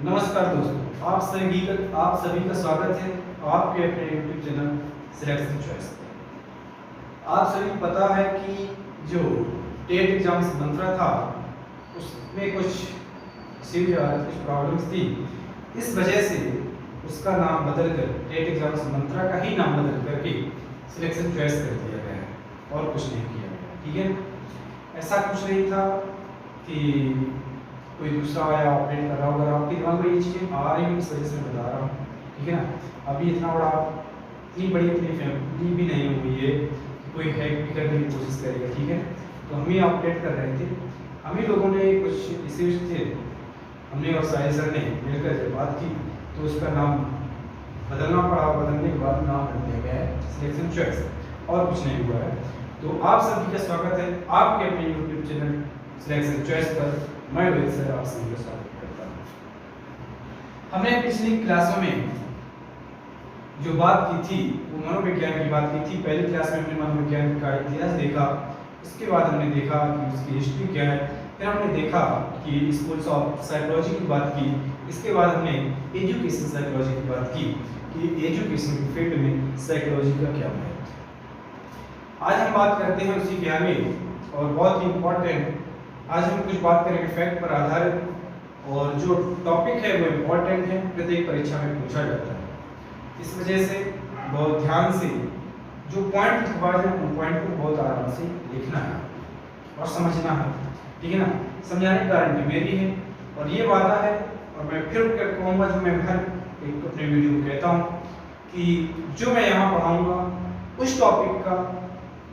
नमस्कार दोस्तों, आप सभी का स्वागत है आपके अपने YouTube चैनल सिलेक्शन चॉइस पर। आप सभी को पता है कि जो टेट एग्जाम्स मंत्रा था उसमें कुछ इश्यूज आ रहे, कुछ प्रॉब्लम्स थी। इस वजह से उसका नाम बदलकर टेट एग्जाम्स मंत्रा का ही नाम बदल करके सिलेक्शन चॉइस कर दिया गया है और कुछ नहीं किया गया। ठीक है, ऐसा कुछ नहीं था कि कोई दूसरा आया ऑपरेट कर रहा होगा, आपके दिमाग में ये चीज़ें आ रही हैं, इस वजह से मैं बता रहा हूँ। ठीक है ना, अभी इतनी बड़ी अपनी फैमिली भी नहीं हुई है कि कोई हैक भी करने की कोशिश करेगा। ठीक है, तो हम ही ऑपरेट कर रहे थे, हम ही लोगों ने कुछ इश्यूज थे, हमने और साहिल सर ने मिलकर जब बात की तो उसका नाम बदलना पड़ा। बदलने के बाद नाम रख दिया गया है सिलेक्शन चॉइस, और कुछ नहीं हुआ है। तो आप सभी का स्वागत है आपके अपने यूट्यूब चैनल सिलेक्शन चॉइस पर। मैं रोहित सर आप सभी का स्वागत करता हूँ। हमने पिछली क्लासों में जो बात की थी वो मनोविज्ञान की बात की थी। पहली क्लास में हमने मनोविज्ञान का इतिहास देखा, इसके बाद हमने देखा कि उसकी हिस्ट्री क्या है, फिर हमने देखा कि स्कूल्स ऑफ साइकोलॉजी की बात की, इसके बाद हमने एजुकेशन साइकोलॉजी की बात की कि एजुकेशन के फील्ड में साइकोलॉजी का क्या महत्व है। आज हम बात करते हैं उसी के आगे, और बहुत ही इम्पोर्टेंट आज हम कुछ बात करेंगे फैक्ट पर आधारित, और जो टॉपिक है वो इम्पोर्टेंट है, प्रत्येक परीक्षा में पूछा जाता है। इस वजह से बहुत ध्यान से जो पॉइंट लिखवाए हैं उन पॉइंट को बहुत आराम से लिखना है और समझना है। ठीक है ना, समझाने की गारंटी मेरी है और ये वादा है, और मैं फिर कहूँगा जो मैं हर एक अपने वीडियो में कहता हूँ कि जो मैं यहाँ पढ़ाऊँगा उस टॉपिक का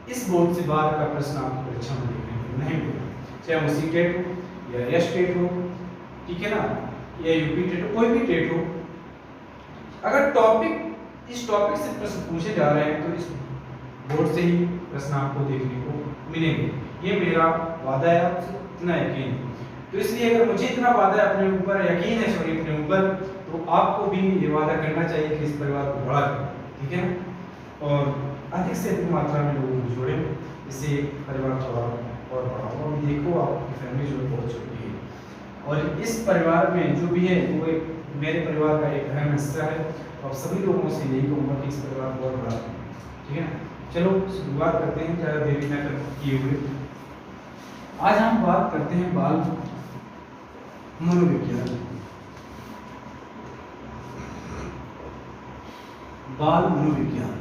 इस बोर्ड से बाहर का प्रश्न आपकी परीक्षा में देखने को नहीं मिलेगा, चाहे वो सी टेट हो या एस टेट हो, ठीक है ना, या यूपी टेट हो, कोई भी टेट हो। अगर इस टॉपिक से प्रश्न पूछे जा रहे हैं तो इस बोर्ड से ही प्रश्न आपको देखने को मिलेंगे। ये मेरा वादा है आपसे, इतना यकीन है। तो इसलिए अगर मुझे इतना वादा अपने ऊपर यकीन है, सॉरी अपने ऊपर, तो आपको भी ये वादा करना चाहिए कि इस परिवार को बड़ा करें। ठीक है ना, और अधिक से अधिक मात्रा में लोगों को जोड़ें, इससे परिवार थोड़ा और बड़ा होगा। देखो आपकी फैमिली जो बहुत छोटी है, और इस परिवार में जो भी है वो एक मेरे परिवार का एक अहम हिस्सा है, और सभी लोगों से यही कहूँगा कि इस परिवार को और बड़ा करें। ठीक है ना, चलो शुरुआत करते हैं ज़्यादा देरी न किए हुए। आज हम बात करते हैं बाल मनोविज्ञान। बाल मनोविज्ञान,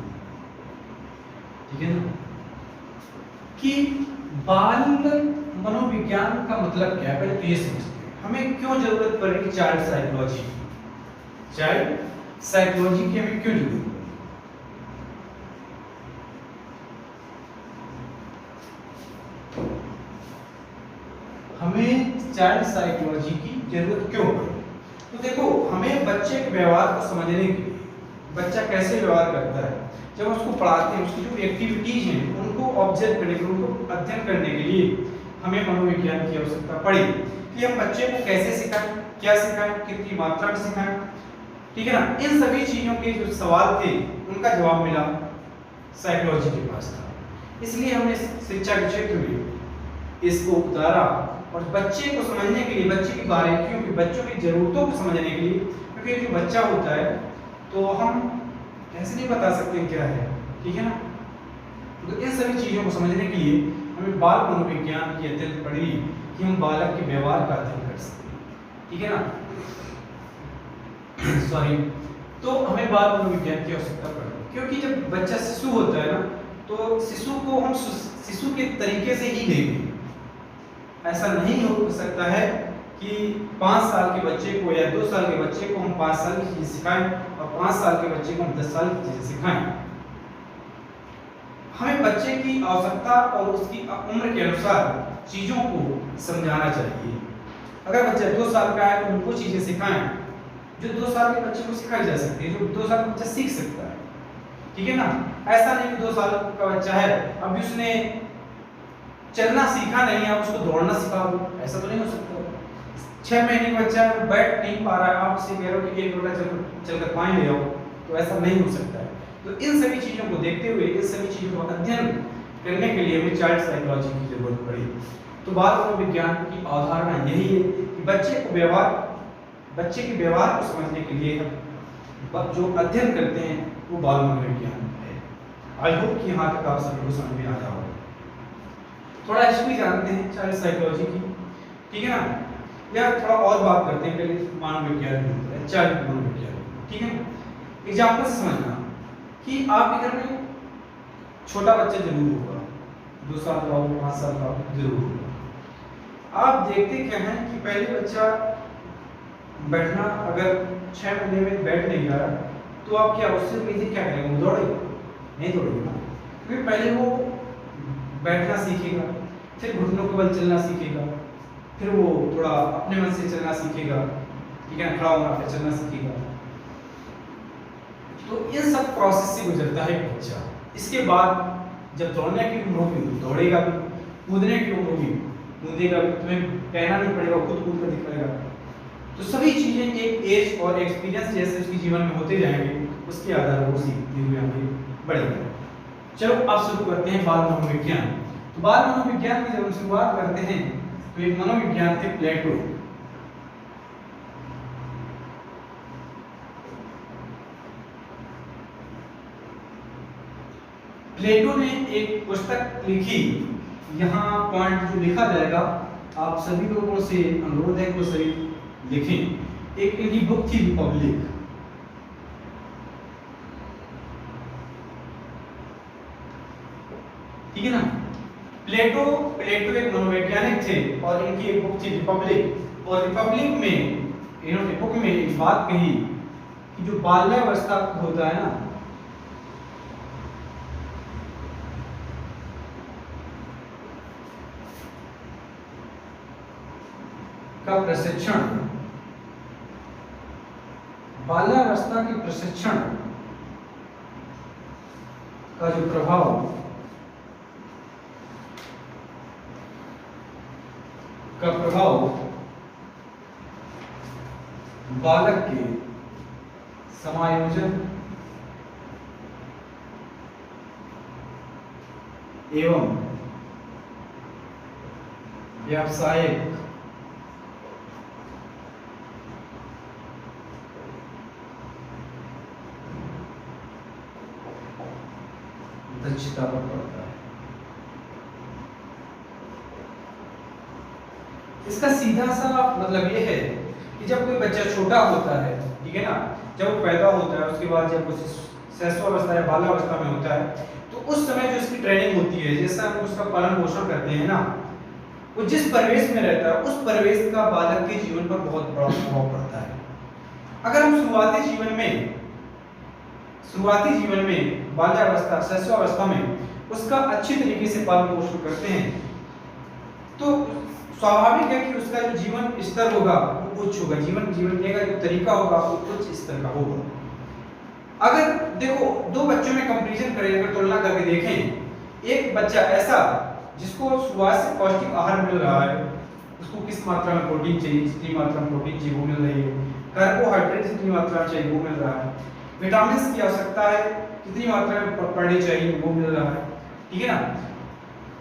ठीक है ना, कि बाल मनोविज्ञान का मतलब क्या है, पहले तो ये समझते हैं हमें क्यों जरूरत पड़ेगी चाइल्ड साइकोलॉजी की। चाइल्ड साइकोलॉजी की हमें क्यों जरूरत पड़ेगी? हमें चाइल्ड साइकोलॉजी की जरूरत क्यों पड़ेगी? तो देखो, हमें बच्चे के व्यवहार को समझने के लिए, बच्चा कैसे व्यवहार करता है, जब हम उसको पढ़ाते हैं उसकी जो एक्टिविटीज हैं उनको ऑब्जर्व करने के लिए, उनको अध्ययन करने के लिए हमें मनोविज्ञान की आवश्यकता पड़ी कि हम बच्चे को कैसे सिखाएं, क्या सिखाएं, कितनी मात्रा में सिखाएं। ठीक है ना, इन सभी चीजों के जो सवाल थे उनका जवाब मिला साइकोलॉजी के पास था। इसलिए हमने शिक्षा के क्षेत्र में इसको उतारा, और बच्चे को समझने के लिए, बच्चे की बारीकियों की, बच्चों की जरूरतों को समझने के लिए, क्योंकि जो बच्चा होता है तो हम ऐसे नहीं बता सकते क्या है। ठीक है ना, तो इन सभी चीजों को समझने के लिए हमें बाल मनोविज्ञान की अत्यंत पड़ी कि हम बालक के व्यवहार का अध्ययन कर सकें। ठीक है ना, सॉरी, तो हमें बाल मनोविज्ञान की आवश्यकता पड़ी, क्योंकि जब बच्चा शिशु होता है ना, तो शिशु को हम शिशु के तरीके से ही देंगे। ऐसा नहीं हो सकता है कि 5 साल के बच्चे को या 2 साल के बच्चे को हम 5 साल की चीज सिखाएं और 5 साल के बच्चे को हम 10 साल की चीजें सिखाएं। हमें बच्चे की आवश्यकता और उसकी उम्र के अनुसार चीजों को समझाना चाहिए। अगर बच्चा 2 साल का है तो उनको चीजें सिखाएं जो 2 साल के बच्चे को सिखाई जा सकती है, जो 2 साल का बच्चा सीख सकता है। ठीक है ना, ऐसा नहीं कि 2 साल का बच्चा है अभी उसने चलना सीखा नहीं है, आप उसको दौड़ना सिखा दो, ऐसा तो नहीं हो सकता। 6 महीने का बच्चा है, बैठ नहीं पा रहा है, आप उसे कह रहे हो कि 1 घंटा चलकर पानी ले आओ, तो ऐसा नहीं हो सकता है। तो इन सभी चीजों को देखते हुए, इन सभी चीजों का अध्ययन करने के लिए हमें चाइल्ड साइकोलॉजी की जरूरत पड़ी। तो बाल मनोविज्ञान की अवधारणा यही है कि बच्चे को व्यवहार बच्चे के व्यवहार को समझने के लिए जो अध्ययन करते हैं वो बाल मनोविज्ञान है। आई होप कि यहाँ तक आप सभी को समझ में आ जाओ। थोड़ा हिस्ट्री जानते हैं चाइल्ड साइकोलॉजी की, ठीक है ना, या थोड़ा और बात करते हैं पहले मानव विज्ञान में, चाइल्ड मनोविज्ञान, ठीक है। एग्जाम्पल से समझना कि आपके घर में छोटा बच्चा जरूर होगा, 2 साल का हो, 5 साल का हो, जरूर होगा। आप देखते क्या हैं कि पहले बच्चा बैठना अगर 6 महीने में बैठ नहीं रहा तो आप क्या उससे उम्मीद क्या करेंगे, वो दौड़ेगा? नहीं दौड़ेगा, क्योंकि पहले वो बैठना सीखेगा, फिर घुटनों के बल चलना सीखेगा, फिर वो थोड़ा अपने मन से चलना सीखेगा, ठीक है, खड़ा होना, फिर चलना सीखेगा। तो इन सब प्रोसेस से गुजरता है बच्चा। इसके बाद जब दौड़ने की उम्र होगी तो दौड़ेगा भी, कूदने की उम्र होगी कूदेगा भी, तुम्हें कहना नहीं पड़ेगा, खुद कूद कर दिखाएगा। तो सभी चीजें एक एज और एक्सपीरियंस जैसे उसके जीवन में होते जाएंगे, उसके आधार पर वो सीखते हुए आगे बढ़ेगा। चलो अब शुरू करते हैं बाल मनोविज्ञान। तो बाल मनोविज्ञान की जब हम शुरुआत करते हैं तो एक मनोविज्ञान थे प्लेटो। प्लेटो ने एक पुस्तक लिखी, यहाँ पॉइंट जो लिखा जाएगा आप सभी लोगों से अनुरोध है कि सभी लिखें। एक इनकी बुक थी रिपब्लिक, ठीक है ना। प्लेटो एक मनोवैज्ञानिक थे और इनकी एक बुक थी रिपब्लिक, और रिपब्लिक में इन्होंने बुक में एक बात कही कि जो बाल्यावस्था होता है ना, का प्रशिक्षण, बाल्यावस्था के प्रशिक्षण का जो प्रभाव बालक के समायोजन एवं व्यावसायिक दक्षता पर पड़ता है। इसका सीधा सा मतलब ये है कि जब कोई बच्चा छोटा होता है, ठीक है ना, जब वो पैदा होता है उसके बाद जब उस शैशवावस्था या बाल्यावस्था में होता है तो उस समय जो इसकी ट्रेनिंग होती है, जैसा हम उसका पालन पोषण करते हैं ना, वो जिस परिवेश में रहता है उस परिवेश का बालक के जीवन पर बहुत बड़ा प्रभाव पड़ता है। अगर हम शुरुआती जीवन में बाल्यावस्था शैशवावस्था में उसका अच्छी तरीके से पालन पोषण करते हैं तो स्वाभाविक है कि उसका जो जीवन स्तर होगा वो उच्च होगा, जीवन जीने का जो तरीका होगा वो उच्च स्तर का होगा। अगर देखो दो बच्चों में कंपैरिजन करें, अगर तुलना करके देखें, एक बच्चा ऐसा जिसको शुरुआत से पौष्टिक आहार मिल रहा है, उसको किस मात्रा में प्रोटीन चाहिए, जितनी मात्रा में प्रोटीन चाहिए वो मिल रही है, कार्बोहाइड्रेट जितनी मात्रा में चाहिए वो मिल रहा है, विटामिन की आवश्यकता है कितनी मात्रा में पड़नी चाहिए वो मिल रहा है, ठीक है ना।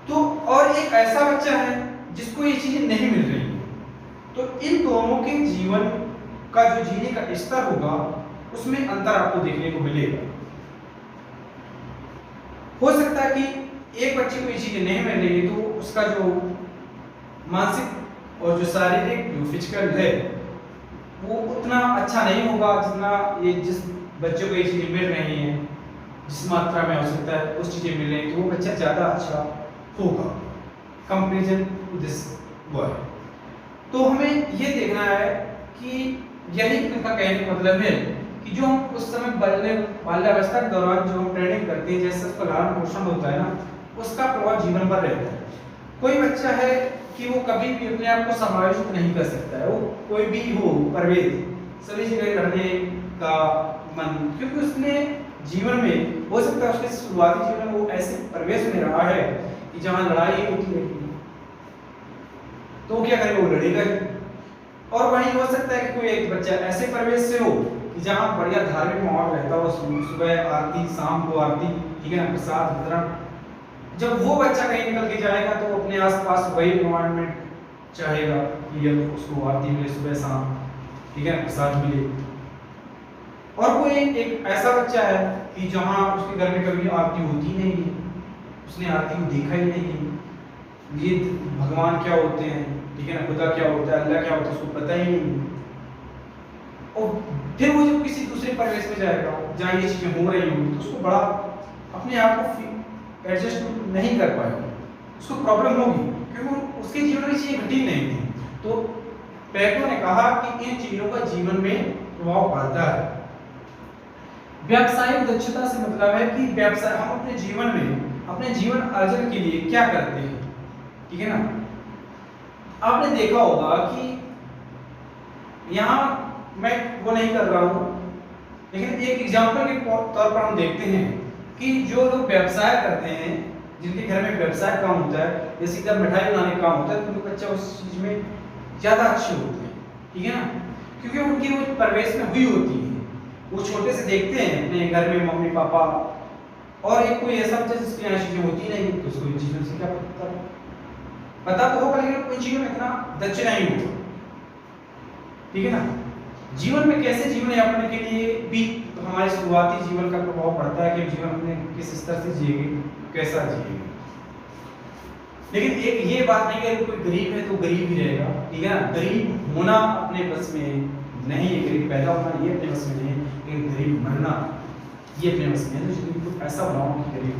तो और एक ऐसा बच्चा है जिसको ये चीजें नहीं मिल रही है, तो इन दोनों के जीवन का जो जीने का स्तर होगा उसमें अंतर आपको देखने को मिलेगा। हो सकता है कि एक बच्चे को ये चीजें नहीं मिल रही है तो उसका जो मानसिक और जो शारीरिक जो फिजिकल है वो उतना अच्छा नहीं होगा जितना ये जिस बच्चे को ये चीजें मिल रही हैं, जिस मात्रा में आवश्यकता है उस चीजें मिल रही हैं तो वो बच्चा ज्यादा अच्छा होगा कंपैरिजन टू दिस बॉय। तो हमें ये देखना है कि यही इनका कहने का मतलब है कि जो हम उस समय बाल्यावस्था के दौरान जो हम ट्रेनिंग करते हैं, जैसे उसका लालन पोषण होता है ना, उसका प्रभाव जीवन पर रहता है। कोई बच्चा है कि वो कभी भी अपने आप को समायोजित नहीं कर सकता है, वो कोई भी हो परवेज सभी जगह रहने का मन, क्योंकि उसने जीवन में हो सकता है उसके शुरुआती जीवन में वो ऐसे परिवेश में रहा है कि जहाँ लड़ाई होती है तो क्या करेगा, वो लड़ेगा ही। और वहीं हो सकता है कि कोई एक बच्चा ऐसे परिवेश से हो कि जहाँ बढ़िया धार्मिक माहौल रहता हो, सुबह आरती, शाम को आरती, ठीक है ना, प्रसाद वितरण। जब वो बच्चा कहीं निकल के जाएगा तो अपने आसपास वही एनवायरनमेंट चाहेगा कि ये उसको आरती मिले सुबह शाम, ठीक है, प्रसाद मिले। और कोई एक ऐसा बच्चा है कि जहाँ उसके घर में कभी आरती होती नहीं है, उसने आरती को देखा ही नहीं है, ये भगवान क्या होते हैं, ठीक है ना, खुदा क्या होता है, अल्लाह क्या होता है, उसको पता ही नहीं। और फिर वो जब किसी दूसरे परिवेश में जाएगा जहाँ ये चीज़ें हो रही होंगी तो उसको बड़ा अपने आप को एडजस्ट नहीं कर पाएगा, उसको प्रॉब्लम होगी, क्योंकि उसके जीवन में चीज़ें घटी नहीं थी। तो प्लेटो ने कहा कि इन चीज़ों का जीवन में प्रभाव पड़ता है। व्यावसायिक दक्षता से मतलब है कि व्यवसाय हम अपने जीवन में अपने जीवन अर्जन के लिए क्या करते हैं, ठीक है ना। आपने देखा होगा कि यहाँ मैं वो नहीं कर रहा हूँ, लेकिन एक एग्जाम्पल के तौर पर हम देखते हैं कि जो लोग व्यवसाय करते हैं, जिनके घर में व्यवसाय काम होता है, जैसे कि मिठाई बनाने का काम होता है, तो उनके बच्चे उस चीज़ में ज़्यादा अच्छे होते हैं, ठीक है ना, क्योंकि उनकी वो परवरिश में हुई होती है। वो छोटे से देखते हैं अपने घर में मम्मी पापा, और एक कोई ऐसा बच्चा जिसके यहाँ चीज़ें होती नहीं तो उसको इन चीज़ों से क्या पता तो होगा, लेकिन उन चीज़ों में इतना दक्ष नहीं होगा, ठीक है ना। जीवन में कैसे जीवन यापन के लिए भी तो हमारे शुरुआती जीवन का प्रभाव पड़ता है कि जीवन अपने किस स्तर से जिएंगे, कैसा जिएंगे। लेकिन एक ये बात नहीं कि कोई गरीब है तो गरीब ही रहेगा, ठीक है ना। गरीब होना अपने बस में नहीं है, गरीब पैदा होना ये अपने बस में नहीं है, लेकिन गरीब मरना ये अपने बस में है। तो गरीब को ऐसा बनाओ कि गरीब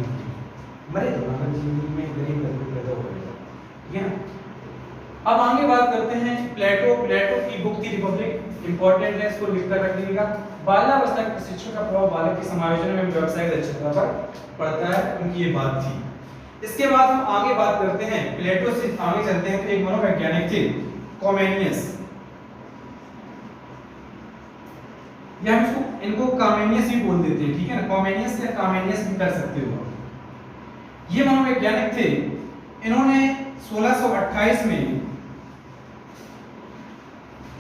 मरे तो ना, जिंदगी में गरीब पैदा हो जाएगा, ठीक है ना। अब आगे बात करते हैं प्लेटो की बुक थी रिपब्लिक, इंपॉर्टेंट है, इसको लिख कर रख लीजिएगा। बाल्यावस्था के प्रशिक्षण का प्रभाव बालक के समायोजन में व्यावसायिक दक्षता पर पड़ता है, उनकी ये बात थी। इसके बाद हम आगे बात करते हैं, प्लेटो से आगे चलते हैं तो एक मनोवैज्ञानिक थे कॉमेनियस, या हम इनको कामेनियस भी बोल देते हैं, ठीक है ना, कॉमेनियस या कामेनियस भी कर सकते हो। ये मनोवैज्ञानिक थे, इन्होंने 1628 में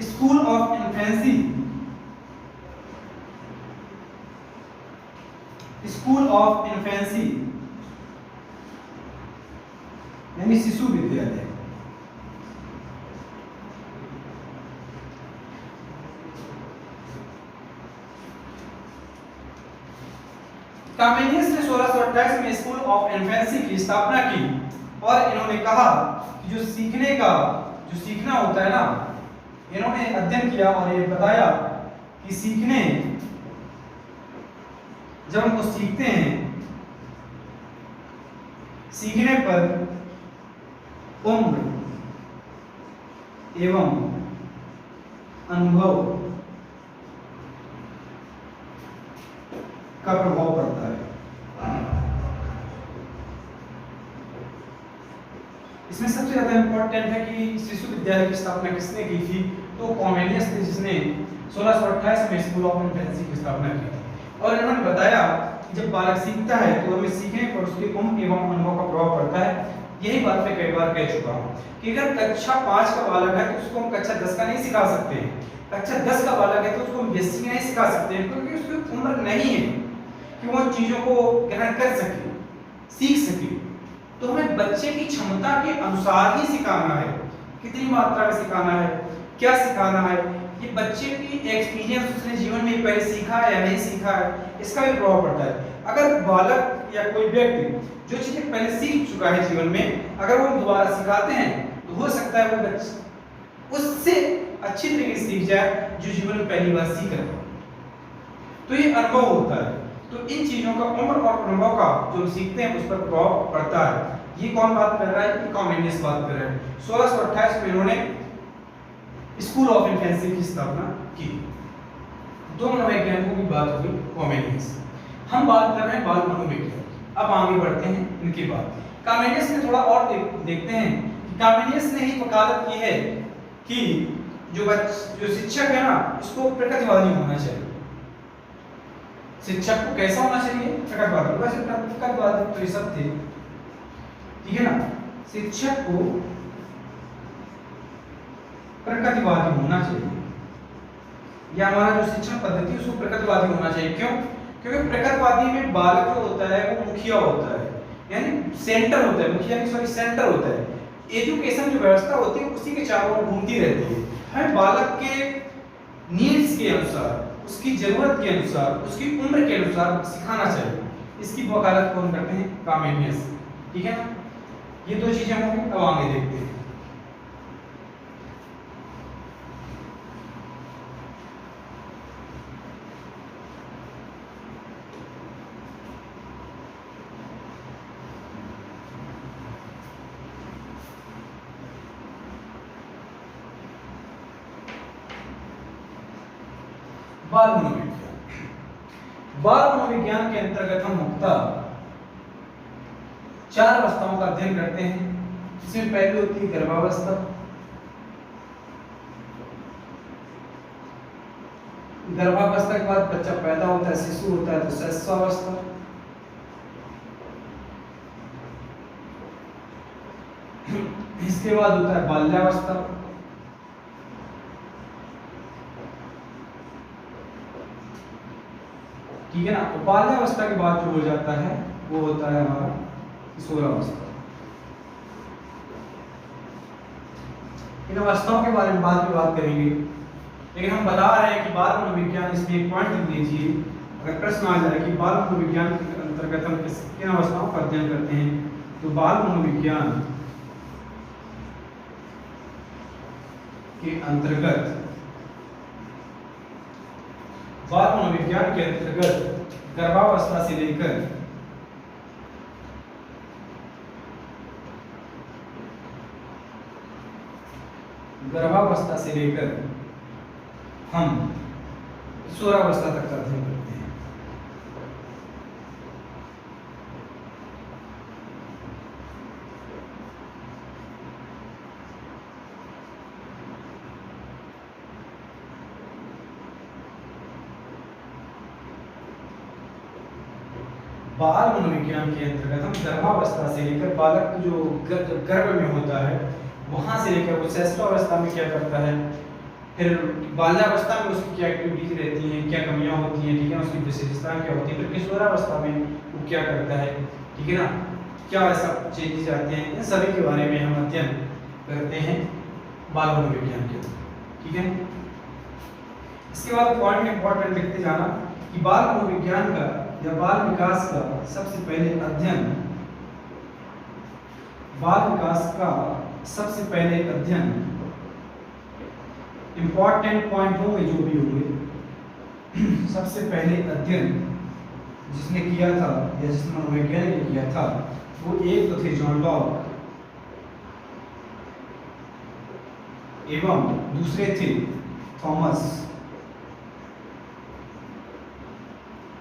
स्कूल ऑफ इन्फेंसी यानी शिशु विद्यालय, कामेनियस ने 1628 में स्कूल ऑफ इन्फेंसी की स्थापना की, और इन्होंने कहा कि जो सीखना होता है ना, इन्होंने अध्ययन किया और ये बताया कि जब हम कुछ सीखते हैं, सीखने पर उम्र एवं अनुभव का प्रभाव पड़ता है। इसमें सबसे ज्यादा इंपॉर्टेंट है कि शिशु विद्यालय की स्थापना किसने की थी, तो कॉमेनियस थे, जिसने 1628 में स्कूल ऑफ इन्फेंसी की स्थापना की थी। और इन्होंने बताया कि जब बालक सीखता है तो हमें सीखने पर उसके उम्र एवं अनुभव का प्रभाव पड़ता है। यही बात मैं कई बार कह चुका हूँ कि अगर कक्षा 5 का बालक है तो उसको हम कक्षा 10 का नहीं सिखा सकते हैं, कक्षा 10 का बालक है तो उसको हम बेसिक नहीं सिखा सकते हैं, क्योंकि उसकी उम्र नहीं है कि वो चीज़ों को ग्रहण कर सके, सीख सके। तो हमें बच्चे की क्षमता के अनुसार ही सिखाना है, कितनी मात्रा में सिखाना है, क्या सिखाना है, ये बच्चे की एक्सपीरियंस, उसने जीवन में पहले सीखा है या नहीं सीखा है, इसका भी प्रभाव पड़ता है। अगर बालक या कोई व्यक्ति जो चीजें पहले सीख चुका है जीवन में, अगर वो दोबारा सिखाते हैं तो हो सकता है वो बच्चा उससे अच्छी तरीके से सीख जाए जो जीवन में पहली बार सीख रहा है। तो ये अनुभव होता है। तो इन चीजों का उम्र और अनुभव का जो सीखते हैं उस पर प्रभाव पड़ता है। ये कौन बात कर रहा है? कॉमेनियस बात कर रहे हैं। 1628 में इन्होंने स्कूल ऑफ इन्फेंसी की स्थापना की। दो मनोवैज्ञानिकों की बात हुई, कॉमेनियस। हम बात कर रहे हैं बाल मनोवैज्ञानिक। अब आगे बढ़ते हैं इनकी बात। कॉमेनियस में थोड़ा और देखते हैं कि कॉमेनियस ने ही वकालत की है कि जो शिक्षक है ना, उसको प्रकृतिवादी होना चाहिए। शिक्षक को कैसा होना चाहिए? प्रकृतिवादी। वैसे प्रकृतिवादी तो ये सब थे, ठीक है ना। शिक्षक को प्रकृतिवादी होना चाहिए, या हमारा जो शिक्षण पद्धति उसको प्रकृतिवादी होना चाहिए। क्यों? क्योंकि प्रकृतिवादी में बालक जो होता है वो मुखिया होता है, यानी सेंटर होता है, मुखिया नहीं सॉरी सेंटर होता है। एजुकेशन जो व्यवस्था होती है उसी के चारों ओर घूमती रहती है। हमें बालक के के अनुसार, उसकी जरूरत के अनुसार, उसकी उम्र के अनुसार सिखाना चाहिए। इसकी वकालत कौन करते हैं? कॉमेडियंस। ठीक है ना, ये दो चीजें होंगी। अब आगे देखते हैं। बाल मनोविज्ञान। बाल मनोविज्ञान के अंतर्गत हम मुख्यतः 4 अवस्थाओं का अध्ययन करते हैं। इसमें पहली होती है गर्भावस्था, गर्भावस्था के बाद बच्चा पैदा होता है, शिशु होता है तो शैशवावस्था, इसके बाद होता है बाल्यावस्था, ठीक है ना। बाल्यावस्था के बाद जो हो जाता है वो होता है हमारा किशोरावस्था। इन अवस्थाओं के बारे में बाद में बात करेंगे, लेकिन हम बता रहे हैं कि बाल मनोविज्ञान, इसमें एक पॉइंट लिख लीजिए, अगर प्रश्न आ जाए कि बाल मनोविज्ञान के अंतर्गत हम किन अवस्थाओं का अध्ययन करते हैं, तो बाल मनोविज्ञान के अंतर्गत, बाल मनोविज्ञान के अंतर्गत गर्भावस्था से लेकर हम किशोरावस्था तक का अध्ययन करते हैं। बाल मनोविज्ञान के अंतर्गत हम गर्भावस्था से लेकर बालक जो गर्भ में होता है वहां से लेकर वो शैशवावस्था में क्या करता है, फिर बाल्यावस्था में उसकी क्या एक्टिविटीज रहती हैं, क्या कमियां होती हैं, ठीक है, उसकी विशेषताएं क्या होती हैं, फिर किशोरावस्था में वो क्या करता है, ठीक है ना, क्या ऐसा चेंजेस आते हैं, इन सभी के बारे में हम अध्ययन करते हैं बाल मनोविज्ञान के अंदर। ठीक है, इसके बाद पॉइंट इंपॉर्टेंट लिखते जाना कि बाल मनोविज्ञान का या बाल विकास का सबसे पहले अध्ययन, बाल विकास का सबसे पहले अध्ययन, इंपॉर्टेंट पॉइंट होंगे जो भी होंगे, सबसे पहले अध्ययन जिसने किया था या जिस मनोवैज्ञानिक ने किया था वो एक तो थे जॉन लॉक एवं दूसरे थे थॉमस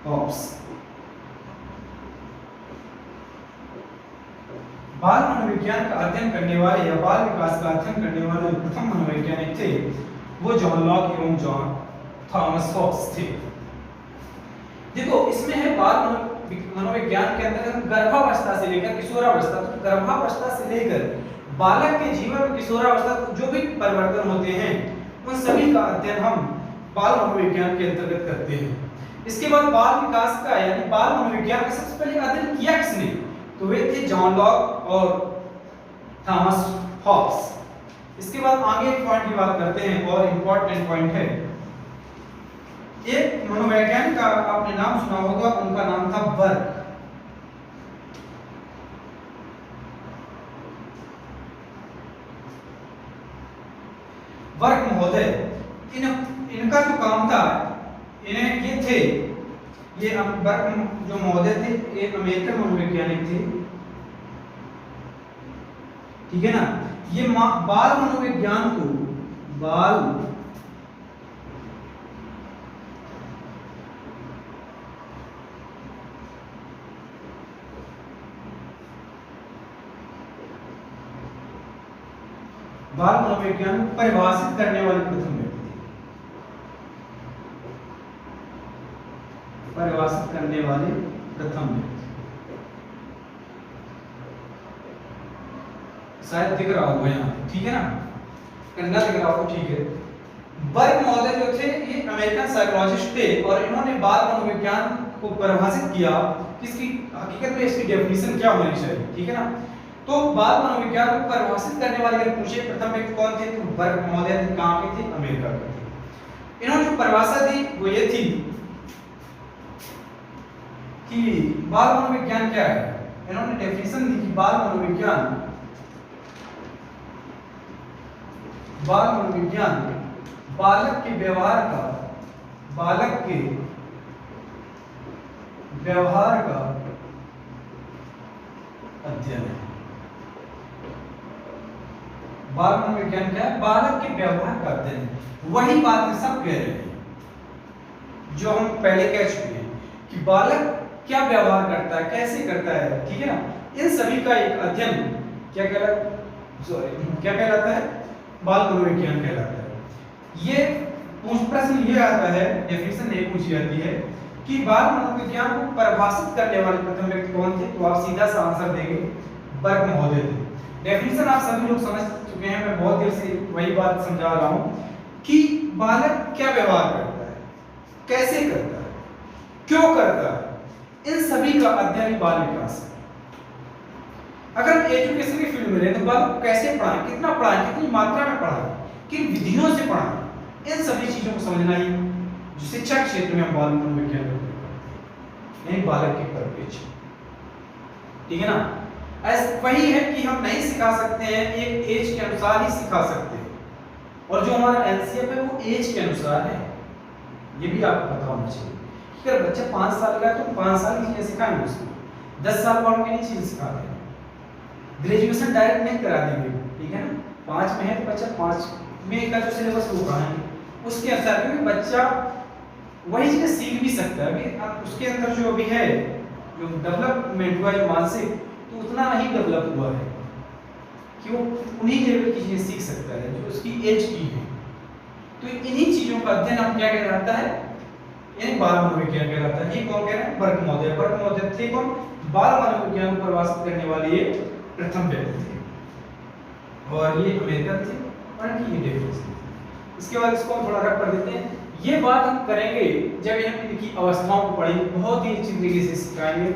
हॉब्स। बाल मनोविज्ञान का अध्ययन करने वाले या बाल विकास का अध्ययन करने वाले जो प्रथम मनोवैज्ञानिक थे वो जॉन लॉक एवं जॉन थॉमस हॉब्स थे। देखो इसमें है बाल मनोविज्ञान के अंतर्गत गर्भावस्था से लेकर किशोरावस्था, तो गर्भावस्था से लेकर बालक के जीवन में किशोरावस्था जो भी परिवर्तन होते हैं उन सभी का अध्ययन हम बाल मनोविज्ञान के अंतर्गत करते हैं। इसके बाद बाल विकास का यानी बाल मनोविज्ञान का सबसे पहले अध्ययन किया किसने, तो वे थे जॉन लॉक और थॉमस हॉब्स। इसके बाद आगे एक पॉइंट की बात करते हैं और इंपॉर्टेंट पॉइंट है, एक मनोवैज्ञानिक का आपने नाम सुना होगा, उनका नाम था बर्क। बर्क महोदय, इनका जो काम था, इन्हें ये थे, ये बर्क जो महोदय थे ये अमेरिकन मनोवैज्ञानिक थे, ठीक है ना। ये बाल मनोविज्ञान को बाल मनोविज्ञान को परिभाषित करने वाले प्रथम व्यक्ति थे, परिभाषित करने वाले प्रथम व्यक्ति। शायद दिख रहा होगा यहाँ, ठीक है ना, कंधा दिख रहा होगा, ठीक है। बर्क महोदय जो थे ये अमेरिकन साइकोलॉजिस्ट थे और इन्होंने बाल मनोविज्ञान को परिभाषित किया, इसकी हकीकत में इसकी डेफिनेशन क्या होनी चाहिए, ठीक है ना। तो बाल मनोविज्ञान को परिभाषित करने वाले अगर पूछे प्रथम व्यक्ति कौन थे, तो बर्क महोदय कहाँ के थे, अमेरिका के थे। इन्होंने जो परिभाषा दी वो ये थी कि बाल मनोविज्ञान क्या है। इन्होंने डेफिनेशन दी कि बाल मनोविज्ञान बालक के व्यवहार का अध्ययन है। बाल मनोविज्ञान क्या है? बालक के व्यवहार का अध्ययन है। वही बात सब कह रहे हैं जो हम पहले कह चुके हैं कि बालक क्या व्यवहार करता है, कैसे करता है, ठीक है ना। इन सभी का एक अध्ययन क्या कहलाता है? बाल मनोविज्ञान कहलाता है। ये प्रश्न ये आता है, डेफिनेशन ये पूछी जाती है कि बाल मनोविज्ञान को परिभाषित करने वाले प्रथम व्यक्ति कौन थे? तो आप सीधा सा आंसर देंगे, बर्क महोदय थे। डेफिनेशन आप सभी लोग समझ चुके हैं, मैं बहुत देर से वही बात समझा रहा हूं कि बालक क्या व्यवहार करता है, कैसे करता है, क्यों करता है, इन सभी का अध्ययन बाल विकास है। अगर हम एजुकेशन की फील्ड में रहे तो बालक को कैसे पढ़ाएं, कितना पढ़ाएं, कितनी मात्रा में पढ़ाएं, किन विधियों से पढ़ाएं, इन सभी चीजों को समझना ही जो शिक्षा क्षेत्र में हम बाल मनोविज्ञान यानी बालक के परिप्रेक्ष्य, ठीक है ना। ऐसा वही है कि हम नहीं सिखा सकते हैं, एक एज के अनुसार ही सिखा सकते हैं, और जो हमारा एनसीएफ है वो एज के अनुसार है। ये भी आपको पता होना चाहिए कि अगर बच्चा 5 साल का है तो 5 साल की चीजें सिखाएंगे उसको, 10 साल वालों की नहीं चीजें सिखाते हैं। ग्रेजुएशन डायरेक्ट नहीं करा देंगे, ठीक है ना। 5 में है तो बच्चा 5 में का जो सिलेबस वो पढ़ाएंगे उसके अनुसार, क्योंकि बच्चा वही चीजें सीख भी सकता है। अभी उसके अंदर जो अभी है, जो डेवलपमेंट हुआ, जो मानसिक, तो उतना नहीं डेवलप हुआ है कि वो उन्हीं लेवल की चीजें सीख सकता है जो उसकी एज की है। तो इन्हीं चीजों का अध्ययन हम क्या कहलाता है? यानी बाल मनोविज्ञान कहलाता है। ये कौन कह रहे हैं? बर्क महोदय। बर्क महोदय थे कौन? बाल मनोविज्ञान को परिभाषित करने वाले ये प्रथम व्यक्ति थे, और ये अमेरिकन थे, और इनकी ये डेफिनेशन थी। इसके बाद इसको हम थोड़ा रख कर देते हैं। ये बात हम करेंगे जब हम इनकी अवस्थाओं को पढ़ेंगे, बहुत ही अच्छी तरीके से सिखाएंगे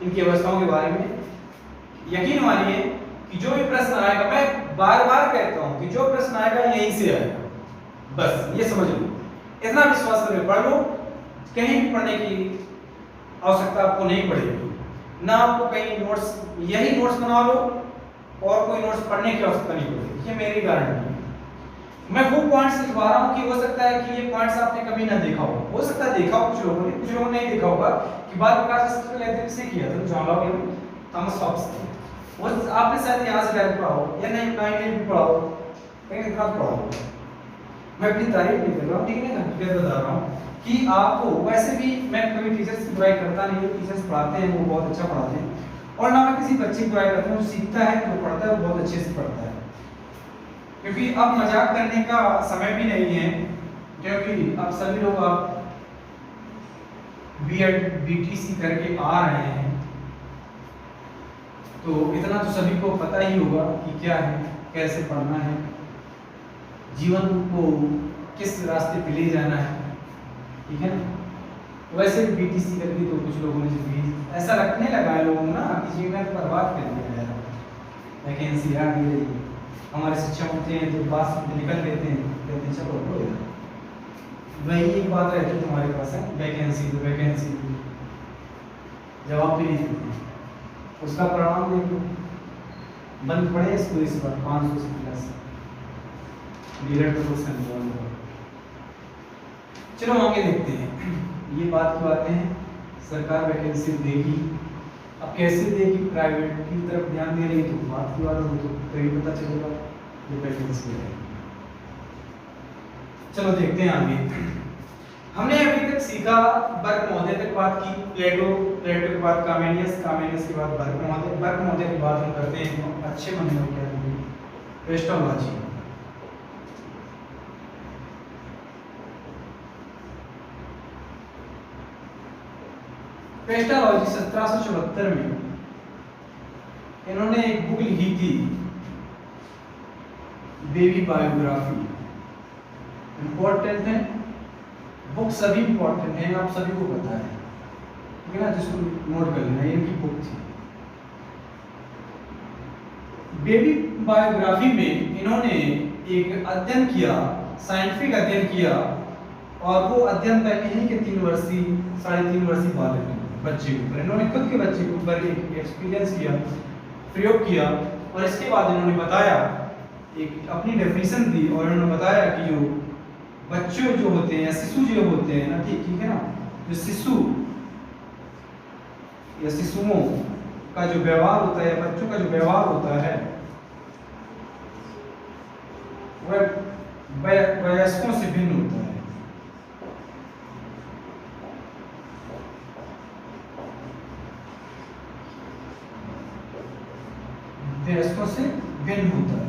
इनकी अवस्थाओं के बारे में। यकीन मानिए कि जो भी प्रश्न आएगा, मैं बार-बार कहता हूं कि जो प्रश्न आएगा यहीं से आएगा, बस ये समझ लो, इतना विश्वास करके पढ़ लो। कहीं भी पढ़ने की आवश्यकता आपको नहीं पड़ेगी, ना आपको कहीं नोट्स, यही नोट्स बना लो और कोई नोट्स पढ़ने की आवश्यकता नहीं पड़ेगी, ये मेरी गारंटी है। मैं वो पॉइंट्स लिखवा रहा हूँ कि हो सकता है कि ये पॉइंट्स आपने कभी ना देखा हो सकता है देखा हो कुछ लोगों ने, कुछ लोगों ने नहीं देखा होगा कि बाल विकास शास्त्र किसने किया था? जॉन लॉक एवं थॉमस हॉब्स ने। वो आपने शायद यहाँ से डायरेक्ट पढ़ा हो या नहीं, 9 भी पढ़ा हो, कहीं इतना पढ़ा हो। मैं अपनी तारीफ नहीं कर रहा हूँ, ठीक है ना, हकीकत बता रहा हूँ कि आपको वैसे भी मैं कभी टीचर्स की बुराई करता नहीं हूँ। टीचर्स पढ़ाते हैं, वो बहुत अच्छा पढ़ाते हैं, और ना मैं किसी बच्चे की बुराई करता हूँ। जो सीखता है, जो पढ़ता है, वो बहुत अच्छे से पढ़ता है। क्योंकि अब मजाक करने का समय भी नहीं है, क्योंकि अब सभी लोग आप बीएड बीटीसी करके आ रहे हैं, तो इतना तो सभी को पता ही होगा कि क्या है, कैसे पढ़ना है, जीवन को किस रास्ते पे ले जाना है, ठीक है ना। वैसे भी बीटीसी करके तो कुछ लोगों ने जो ऐसा रखने लगा है लोगों ना कि जीवन बर्बाद कर दिया है। वैकेंसी आ गई, हमारे शिक्षक होते हैं तो पास निकल लेते हैं, कहते हैं चलो हो गया। वही एक बात रहती है तुम्हारे पास है, वैकेंसी तो वैकेंसी, जवाब भी नहीं देते। उसका परिणाम देखो, बंद पड़े इसको इस बार 500 से प्लस बीएड तो संचालन। चलो आगे देखते हैं। ये बात की बातें हैं, सरकार वैकेंसी देगी, अब कैसे देगी? प्राइवेट की तरफ ध्यान दे रही है तो बात की बात हो, तो तभी पता चलेगा ये वैकेंसी है। चलो देखते हैं आगे। हमने अभी तक सीखा, बर्क महोदय तक बात की, प्लेटो के बाद कामेनियस के बाद बर्क महोदय की बात हम करते हैं अच्छे मन में क्या पेस्टोलॉजी। पेस्टोलॉजी 1774 में इन्होंने एक बुक लिखी थी, बेबी बायोग्राफी। इम्पोर्टेंट है बुक, सभी इम्पोर्टेंट है, आप सभी को पता है, ठीक है ना, जिसको नोट कर लेना, इनकी बुक थी। बेबी बायोग्राफी में इन्होंने एक अध्ययन किया, साइंटिफिक अध्ययन किया और वो अध्ययन करके ही के 3 वर्षीय 3.5 वर्षीय बालक बच्चे के ऊपर इन्होंने खुद के बच्चे के ऊपर एक एक्सपीरियंस किया, प्रयोग किया, और इसके बाद इन्होंने बताया, एक अपनी डेफिनेशन दी और इन्होंने बताया कि जो बच्चों जो होते हैं, शिशु जो होते हैं ना, ठीक है ना, जो शिशु या शिशुओं का जो व्यवहार होता है, बच्चों का जो व्यवहार होता है, वह वयस्कों से भिन्न होता है। वयस्कों से भिन्न होता है।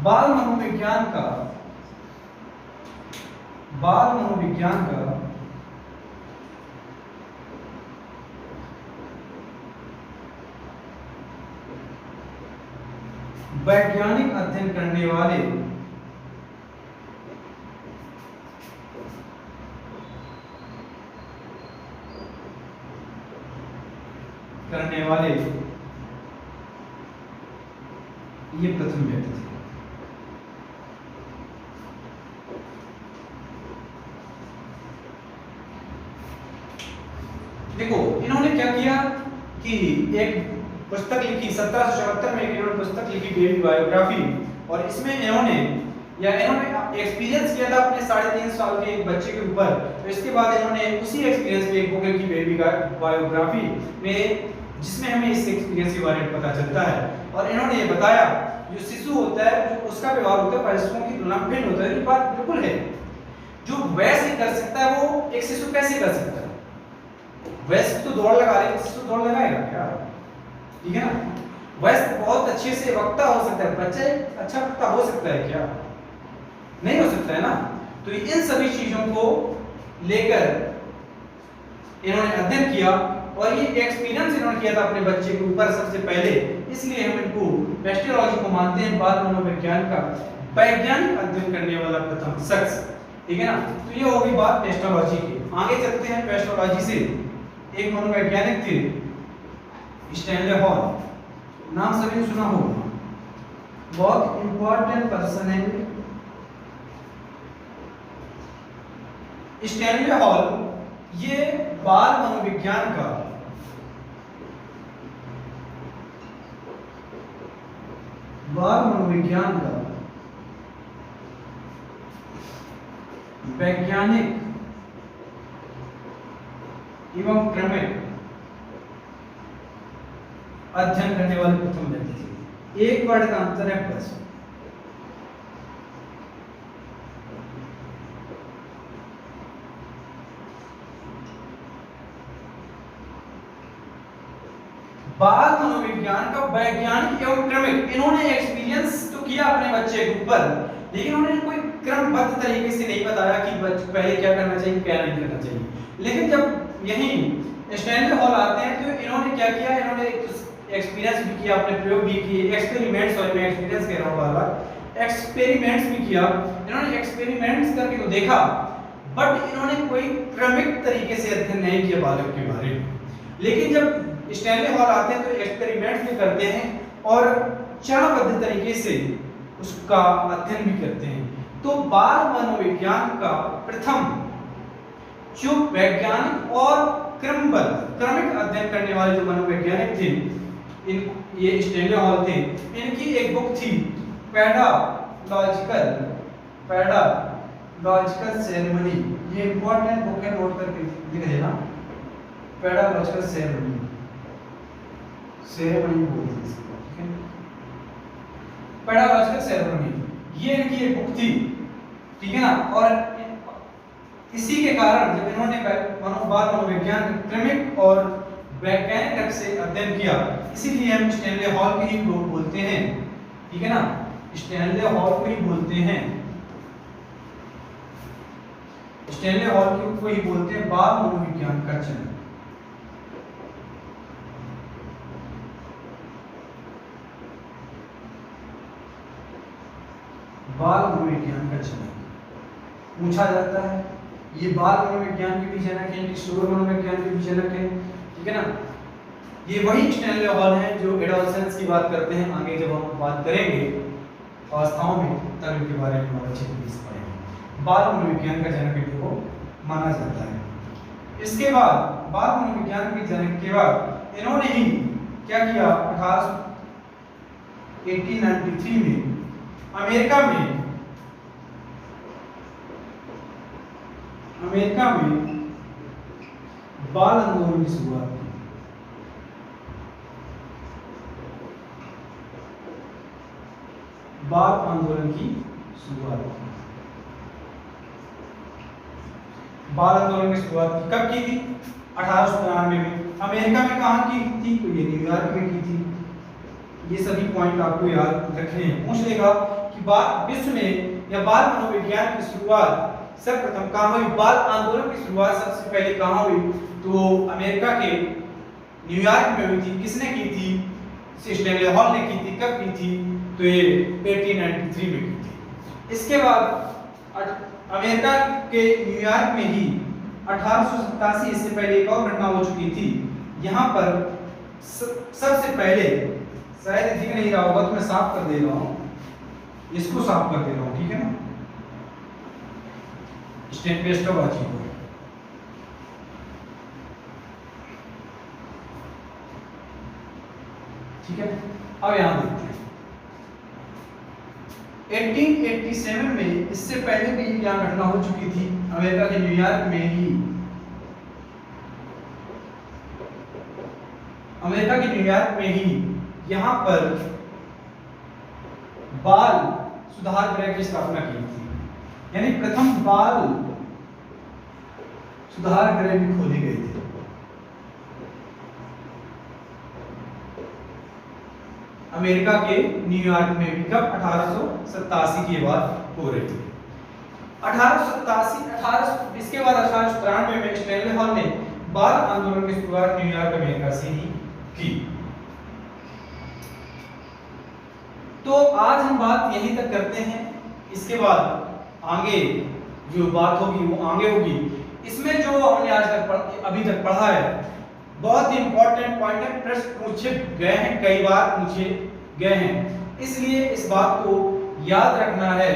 बाल मनोविज्ञान का वैज्ञानिक अध्ययन करने वाले ये प्रथम व्यक्ति थे। देखो इन्होंने क्या किया कि एक पुस्तक लिखी 1774 में, इन्होंने पुस्तक लिखी बेबी बायोग्राफी, और इसमें इन्होंने एक्सपीरियंस किया था अपने 3.5 साल के एक बच्चे के ऊपर। तो इसके बाद इन्होंने उसी एक्सपीरियंस पे एक बुक लिखी बेबी बायोग्राफी में, जिसमें हमें इस एक्सपीरियंस के बारे में पता चलता है। और इन्होंने ये बताया जो शिशु होता है, जो उसका व्यवहार होता है वयस्कों की तुलना में भिन्न होता है। ये बात बिल्कुल है। जो वयस्क कर सकता है वो एक शिशु कैसे कर सकता है? वयस्क तो दौड़ लगा रहे, शिशु दौड़ लगाएगा क्या? ठीक है ना। वयस्क बहुत अच्छे से वक्ता हो सकता है, बच्चा अच्छा वक्ता हो सकता है क्या? नहीं हो सकता है ना। तो इन सभी चीजों को लेकर इन्होंने अध्ययन किया, और ये एक्सपीरियंस इन्होंने किया था अपने बच्चे के ऊपर सबसे पहले, इसलिए हम इनको पेस्टोलॉजी को मानते हैं, बाल मनोविज्ञान का वैज्ञानिक अध्ययन करने वाला प्रथम शख्स। ठीक है ना। तो ये होगी बात पेस्टोलॉजी की। आगे चलते हैं पेस्टोलॉजी से। एक मनोवैज्ञानिक थे स्टैनले हॉल, नाम सभी ने सुना होगा, बहुत इंपॉर्टेंट पर्सन है स्टैनले हॉल। ये बाल मनोविज्ञान का वैज्ञानिक एवं क्रमिक अध्ययन करने वाले प्रथम व्यक्ति थे। एक वर्ड का अंतर है प्लस। बाल मनोविज्ञान का वैज्ञानिक एवं क्रमिक, इन्होंने एक्सपीरियंस तो किया अपने बच्चे के ऊपर, लेकिन उन्होंने कोई क्रमबद्ध तरीके से नहीं बताया कि पहले क्या करना चाहिए क्या नहीं करना चाहिए। लेकिन जब यहीं स्टैनले हॉल आते हैं तो इन्होंने क्या किया, इन्होंने एक्सपीरियंस भी किया, अपने प्रयोग भी किए, एक्सपेरिमेंट्स, और मैं एक्सपीरियंस कह रहा हूँ बार-बार, एक्सपेरिमेंट्स भी किया। इन्होंने एक्सपेरिमेंट्स करके तो देखा, बट इन्होंने कोई क्रमिक तरीके से अध्ययन नहीं किया बालक के बारे में। लेकिन जब स्टैनले हॉल आते हैं तो एक्सपेरिमेंट्स भी करते हैं और चरणबद्ध तरीके से उसका अध्ययन भी करते हैं। तो बाल मनोविज्ञान का प्रथम जो वैज्ञानिक और क्रमिक अध्ययन करने वाले जो मनोवैज्ञानिक थे, ये स्टैनले हॉल थे। इनकी एक बुक थी पेडागॉजिकल सेरेमनी। ये इंपॉर्टेंट बुक है, नोट करके लिख देना। पेडागॉजिकल सेरेमनी बोलते हैं इसको, ठीक है। पेडागॉजिकल सेरेमनी ये इनकी एक बुक थी, ठीक है ना। और इसी के कारण जब इन्होंने बाल मनोविज्ञान क्रमिक और वैज्ञानिक ढंग से अध्ययन किया, इसीलिए हम स्टैनले हॉल को ही बोलते हैं, ठीक है ना। स्टैनले हॉल को ही बोलते हैं, स्टैनले हॉल को ही बोलते हैं बाल मनोविज्ञान का जनक। बाल मनोविज्ञान का जनक पूछा जाता है। ये बाल मनोविज्ञान के भी जनक है, किशोर मनोविज्ञान के भी जनक है, ठीक है ना। ये वही स्टैनले हॉल है जो एडोलसेंस की बात करते हैं। आगे जब हम बात करेंगे अवस्थाओं में, तब इनके बारे में और अच्छे से पढ़ेंगे। बाल मनोविज्ञान का जनक इनको माना जाता है। इसके बाद बाल मनोविज्ञान के जनक के बाद इन्होंने ही क्या किया, 1893 में अमेरिका में बाल आंदोलन की शुरुआत की। बाल आंदोलन की शुरुआत की। बाल आंदोलन की शुरुआत कब की थी? 1893 में। अमेरिका में कहाँ की थी? तो ये न्यूयॉर्क में की थी। ये सभी पॉइंट आपको याद रखने हैं। पूछ लेगा कि विश्व में या बाल मनोविज्ञान की शुरुआत सर्वप्रथम कहाँ हुई? बाल आंदोलन की शुरुआत सबसे पहले कहाँ हुई? तो अमेरिका के न्यूयॉर्क में हुई थी। किसने की थी? स्टैनले हॉल ने की थी। कब की थी? तो ये 1893 में की थी। इसके बाद अमेरिका के न्यूयॉर्क में ही 1887, इससे पहले एक और घटना हो चुकी थी। यहाँ पर सबसे पहले, शायद दिख नहीं रहा होगा तो मैं साफ कर दे रहा हूँ, इसको साफ कर दे रहा हूँ, ठीक है ना? स्टेट पेस्ट का बात है। ठीक है, अब यहां देखते हैं 1887 में, इससे पहले भी यहां घटना हो चुकी थी अमेरिका के न्यूयॉर्क में ही। अमेरिका के न्यूयॉर्क में ही यहां पर बाल सुधार गृह की स्थापना की थी। यानी प्रथम बाल सुधार गृह भी खोले गए थे। अमेरिका के न्यूयॉर्क में भी कब? 1887 के बाद हो रही थी। 1887 इसके बाद 1893 में स्टैनले हॉल ने बाल आंदोलन की शुरुआत न्यूयॉर्क अमेरिका से ही की। तो आज हम बात यहीं तक करते हैं। इसके बाद आगे जो बात होगी वो आगे होगी। इसमें जो हमने आज तक अभी तक पढ़ा है बहुत ही इंपॉर्टेंट पॉइंट है, प्रश्न पूछे गए हैं, कई बार पूछे गए हैं, इसलिए इस बात को याद रखना है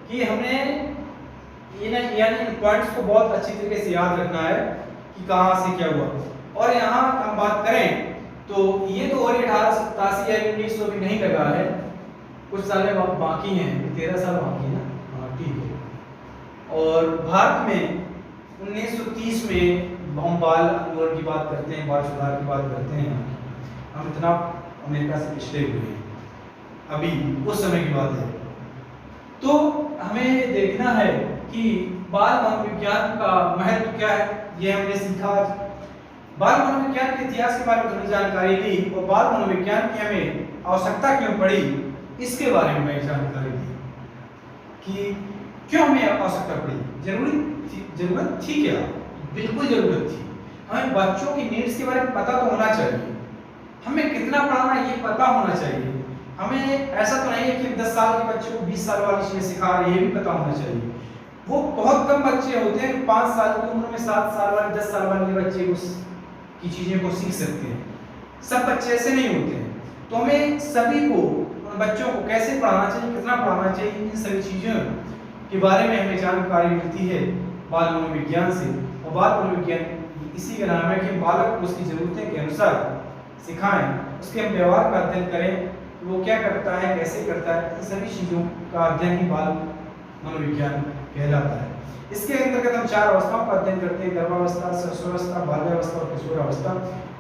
कि हमने यानी इन पॉइंट्स को बहुत अच्छी तरीके से याद रखना है कि कहां से क्या हुआ। और यहाँ हम बात करें तो ये तो और 1887 या 1900 भी नहीं लगा है, कुछ साल बाकी हैं, 13 साल बाकी है ना? हाँ ठीक है। और भारत में 1930 में हम बाल आंदोलन की बात करते हैं, बाल सुधार की बात करते हैं। हम इतना अमेरिका से पिछड़े हुए हैं, अभी उस समय की बात है। तो हमें देखना है कि बाल मनोविज्ञान का महत्व क्या है, ये हमने सीखा। बाल मनोविज्ञान के इतिहास के बारे में थोड़ी जानकारी ली और बाल मनोविज्ञान की हमें आवश्यकता क्यों पड़ी इसके बारे में मैं जानकारी दी कि क्यों हमें आवश्यकता पड़ी। जरूरत थी क्या? बिल्कुल जरूरत थी। हमें बच्चों की नीड्स के बारे में पता तो होना चाहिए, हमें कितना पढ़ाना ये पता होना चाहिए। हमें ऐसा तो नहीं है कि 10 साल के बच्चे को 20 साल वाली चीजें सिखा रहे हैं, ये भी पता होना चाहिए। वो बहुत कम बच्चे होते हैं 5 साल की उम्र में 7 साल वाले 10 साल वाले बच्चे की चीजें को सीख सकते हैं। सब बच्चे ऐसे नहीं होते हैं। तो हमें सभी को, उन बच्चों को कैसे पढ़ाना चाहिए, कितना पढ़ाना चाहिए, इन सभी चीजों के बारे में हमें जानकारी मिलती है बाल मनोविज्ञान से। और बाल मनोविज्ञान इसी का नाम है कि बालक को उसकी जरूरतें के अनुसार सिखाएं, उसके हम व्यवहार का अध्ययन करें, वो क्या करता है, कैसे करता है, इन सभी चीजों का अध्ययन ही बाल मनोविज्ञान कहलाता है। इसके अंतर्गत हम 4 अवस्थाओं का अध्ययन करते हैं: गर्भावस्था, शिशुअवस्था, बाल्यावस्था और किशोरावस्था।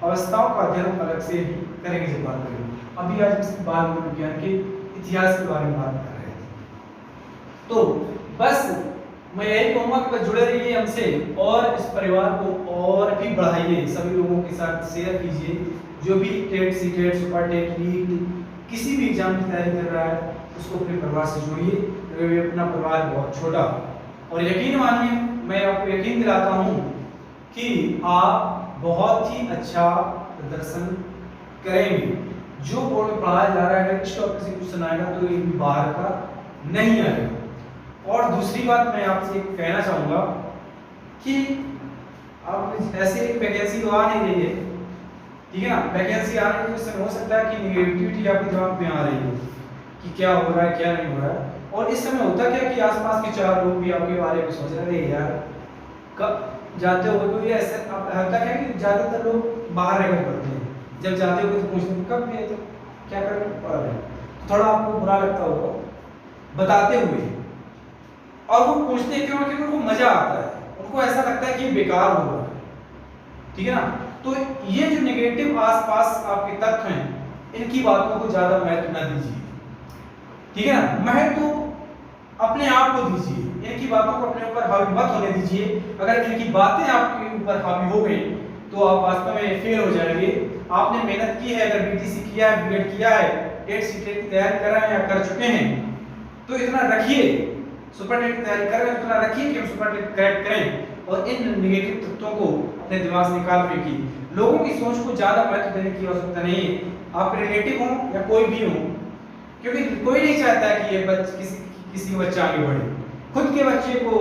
अवस्थाओं का अध्ययन अलग से ही करेंगे जब बात करेंगे। अभी आज हम बाल मनोविज्ञान के इतिहास के बारे में बात कर रहे थे। तो बस मैं यही कहूँगा कि बस जुड़े रहिए हमसे और इस परिवार को और भी बढ़ाइए, सभी लोगों के साथ शेयर कीजिए। जो भी TET, CTET, super TET, NEET किसी भी एग्जाम की तैयारी कर रहा है उसको अपने परिवार से जोड़िए। अपना परिवार बहुत छोटा, और यकीन मानिए, मैं आपको यकीन दिलाता हूँ कि आप बहुत ही अच्छा प्रदर्शन करेंगे। जो बोर्ड में पढ़ाया जा रहा है, अगर इस टॉपिक से क्वेश्चन आएगा तो ये बाहर का नहीं आएगा। और दूसरी बात मैं आपसे कहना चाहूँगा कि आप ऐसे एक वैकेंसी तो आ नहीं रही है, ठीक है ना? वैकेंसी आ रही है तो इससे हो सकता है कि निगेटिविटी आपके दिमाग में आ रही है कि क्या हो रहा है, क्या नहीं हो रहा है। और इस समय होता क्या कि आसपास के 4 लोग भी आपके बारे में सोच रहे हैं यार कब जाते हो, क्योंकि ऐसा होता क्या कि ज़्यादातर लोग बाहर रहकर पढ़ते हैं, जब जाते हो तो पूछते हैं कब गए, तो क्या कर पढ़ रहे हैं, तो थोड़ा आपको बुरा लगता होगा बताते हुए। और वो पूछते क्यों, क्योंकि उनको मजा आता है, उनको ऐसा लगता है कि बेकार हो रहा है, ठीक है ना। तो ये जो नेगेटिव आसपास आपके तत्व हैं, इनकी बातों को ज्यादा महत्व न दीजिए, ठीक है ना। महत्व अपने आप को दीजिए, इनकी बातों को अपने ऊपर हावी मत होने दीजिए। अगर इनकी बातें आपके ऊपर हावी हो गई तो आप वास्तव में फेल हो जाएंगे। आपने मेहनत की है, अगर बीटीसी किया है, बीएड किया है, टेट सीटेट की तैयारी कर रहे हैं या कर चुके हैं, तो इतना रखिए, सुपर टेट की तैयारी कर रहे हैं तो इतना रखिए कि हम सुपर टेट क्रैक करें और इन नेगेटिव तत्वों को अपने दिमाग से निकाल फेंकिए। लोगों की सोच को ज्यादा महत्व देने की आवश्यकता नहीं है, आप रिलेटिव हो या कोई भी हो, क्योंकि कोई नहीं चाहता है कि ये किसी का बच्चा आगे बढ़े। खुद के बच्चे को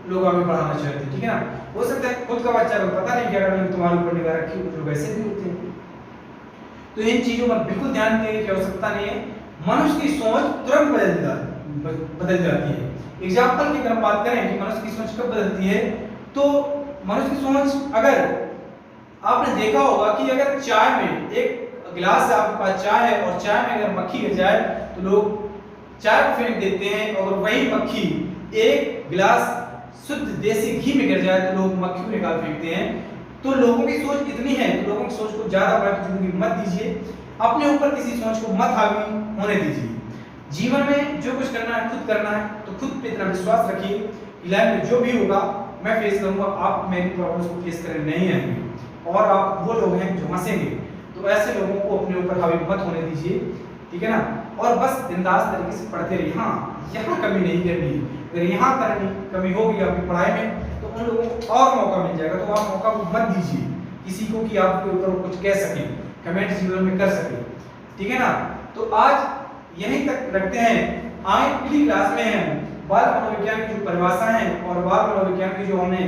लोग आगे बढ़ाना चाहते हैं, ठीक है ना। हो सकता है खुद का बच्चा को पता नहीं क्या करना, तुम्हारे ऊपर निगाह रखी, कुछ लोग ऐसे भी होते हैं। तो इन चीजों पर बिल्कुल ध्यान देने की आवश्यकता नहीं है। मनुष्य की सोच तुरंत बदल जाती है। एग्जाम्पल की अगर हम बात करें कि मनुष्य की सोच कब बदलती है, तो मनुष्य की सोच, अगर आपने देखा होगा कि अगर चाय में एक गिलास आपके पास चाय है और चाय में अगर मक्खी गिर जाए तो लोग चाय को फेंक देते हैं, और वही मक्खी एक गिलास शुद्ध देसी घी में गिर जाए तो लोग मक्खी को निकाल फेंकते हैं। तो लोगों की सोच इतनी है, तो लोगों की सोच को ज्यादा महत्व मत दीजिए, अपने ऊपर किसी सोच को मत हावी होने दीजिए। जीवन में जो कुछ करना है खुद करना है, तो खुद पे इतना विश्वास रखिए कि लाइफ में जो भी होगा मैं फेस करूंगा, आप मेरी प्रॉब्लम्स को फेस करने नहीं आएंगे और आप वो लोग हैं जो हंसेंगे। तो ऐसे लोगों को अपने ऊपर हावी मत होने दीजिए, ठीक है ना। और बस बिंदास तरीके से पढ़ते रहिए। हाँ, यहाँ कमी नहीं करनी है, अगर यहाँ कमी होगी आपकी पढ़ाई में तो उन लोगों को और मौका मिल जाएगा, तो आप मौका को मत दीजिए किसी को कि आपके ऊपर कुछ कह सके, कमेंट जीवन में कर सके, ठीक है ना। तो आज यहीं तक रखते हैं। आगे पिछली क्लास में हम बाल मनोविज्ञान की जो परिभाषा है और बाल मनोविज्ञान की जो हमने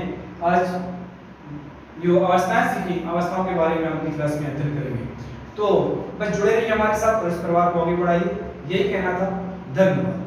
आज जो अवस्थाएं सीखी, अवस्थाओं के बारे में अपनी क्लास में अध्ययन करेंगे। तो बस जुड़े रहिए हमारे साथ और इस परिवार को आगे बढ़ाइए, यही कहना था। धन्यवाद।